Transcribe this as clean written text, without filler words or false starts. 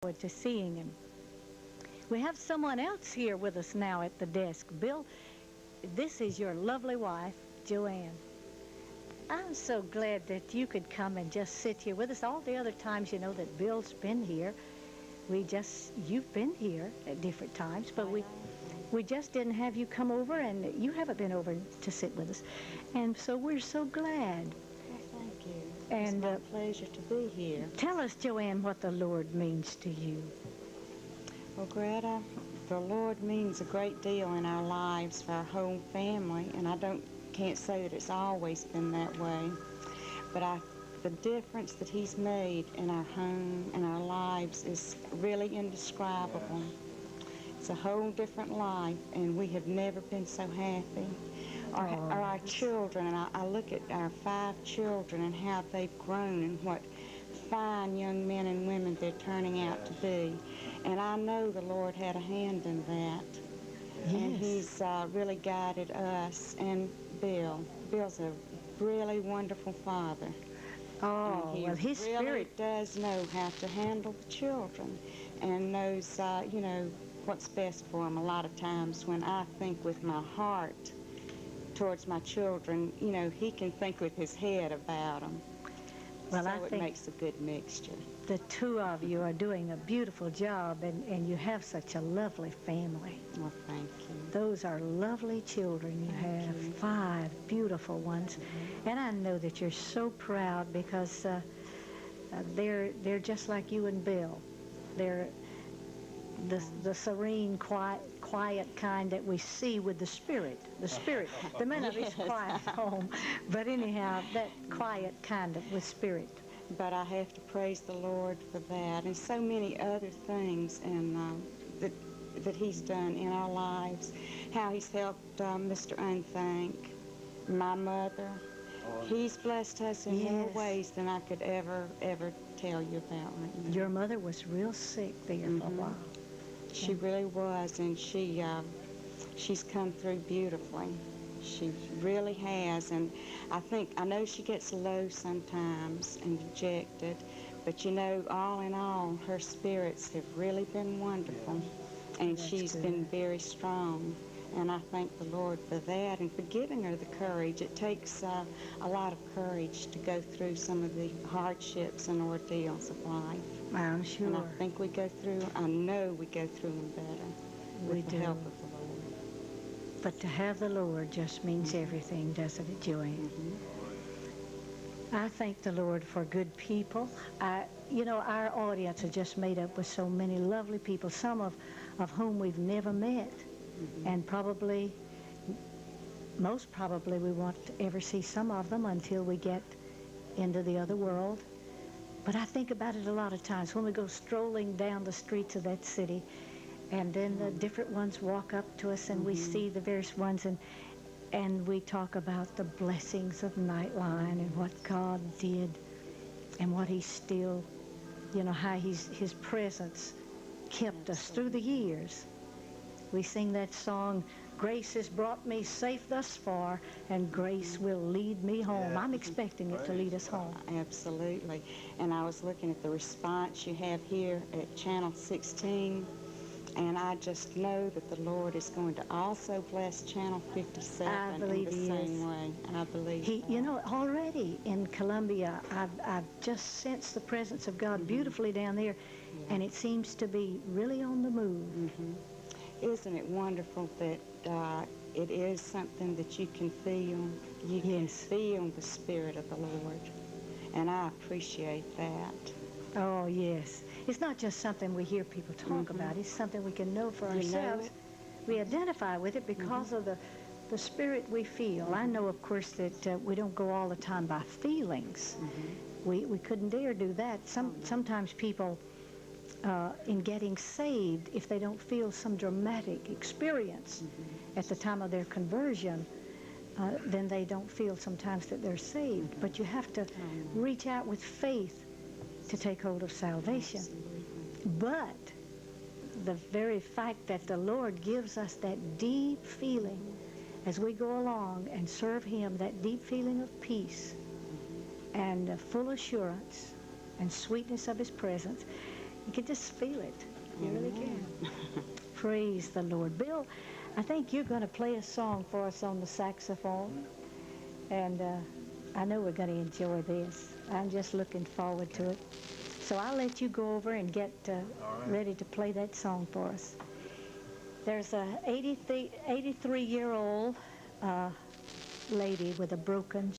forward to seeing him. We have someone else here with us now at the desk. Bill, this is your lovely wife, Joanne. I'm so glad that you could come and just sit here with us. All the other times, you know, that Bill's been here, you've been here at different times, but we just didn't have you come over, and you haven't been over to sit with us. And so we're so glad. Well, thank you. And it's my pleasure to be here. Tell us, Joanne, what the Lord means to you. Well, Greta, the Lord means a great deal in our lives for our whole family, and I can't say that it's always been that way, but the difference that He's made in our home and our lives is really indescribable. It's a whole different life, and we have never been so happy. Our children, and I look at our 5 children and how they've grown and what fine young men and women they're turning out to be. And I know the Lord had a hand in that. Yes. And He's really guided us and Bill. Bill's a really wonderful father. Oh, well, His really Spirit does know how to handle the children and knows, you know, what's best for them. A lot of times when I think with my heart towards my children, you know, He can think with His head about them. Well, so I it think makes a good mixture. The two of you are doing a beautiful job, and you have such a lovely family. Well, thank you. Those are lovely children you have, 5 beautiful ones. And I know that you're so proud because they're just like you and Bill. They're the serene, quiet kind that we see with the Spirit. The Spirit. They may not be quiet at home, but anyhow, that quiet kind of with Spirit. But I have to praise the Lord for that and so many other things and that He's done in our lives. How He's helped Mr. Unthank, my mother. He's blessed us in more ways than I could ever tell you about right now. Your mother was real sick there for a while. She really was, and she's come through beautifully. She really has, and I know she gets low sometimes and dejected, but you know, all in all, her spirits have really been wonderful, and she's been very strong. And I thank the Lord for that and for giving her the courage. It takes a lot of courage to go through some of the hardships and ordeals of life. I'm sure. And I think I know we go through them better with the help of the Lord. But to have the Lord just means everything, doesn't it, Joanne? I thank the Lord for good people. You know, our audience is just made up with so many lovely people, some of whom we've never met. And most probably we won't ever see some of them until we get into the other world. But I think about it a lot of times when we go strolling down the streets of that city, and then the different ones walk up to us and we see the various ones, and we talk about the blessings of Nightline and what God did and what He still, you know, how His presence kept us through the years. We sing that song, "Grace has brought me safe thus far, and grace will lead me home." I'm expecting it to lead us home. Absolutely. And I was looking at the response you have here at Channel 16, and I just know that the Lord is going to also bless Channel 57 in the same way. I believe You know, already in Columbia, I've just sensed the presence of God beautifully down there, and it seems to be really on the move. Isn't it wonderful that it is something that you can feel? You can feel the Spirit of the Lord, and I appreciate that. Oh, yes. It's not just something we hear people talk about. It's something we can know for ourselves. We identify with it because of the Spirit we feel. I know, of course, that we don't go all the time by feelings. We couldn't dare do that. Sometimes people in getting saved, if they don't feel some dramatic experience at the time of their conversion, then they don't feel sometimes that they're saved. But you have to reach out with faith to take hold of salvation. But the very fact that the Lord gives us that deep feeling as we go along and serve Him, that deep feeling of peace and full assurance and sweetness of His presence, You can just feel it. You really can. Praise the Lord. Bill, I think you're going to play a song for us on the saxophone. And I know we're going to enjoy this. I'm just looking forward to it. So I'll let you go over and get ready to play that song for us. There's a 83-year-old lady with a broken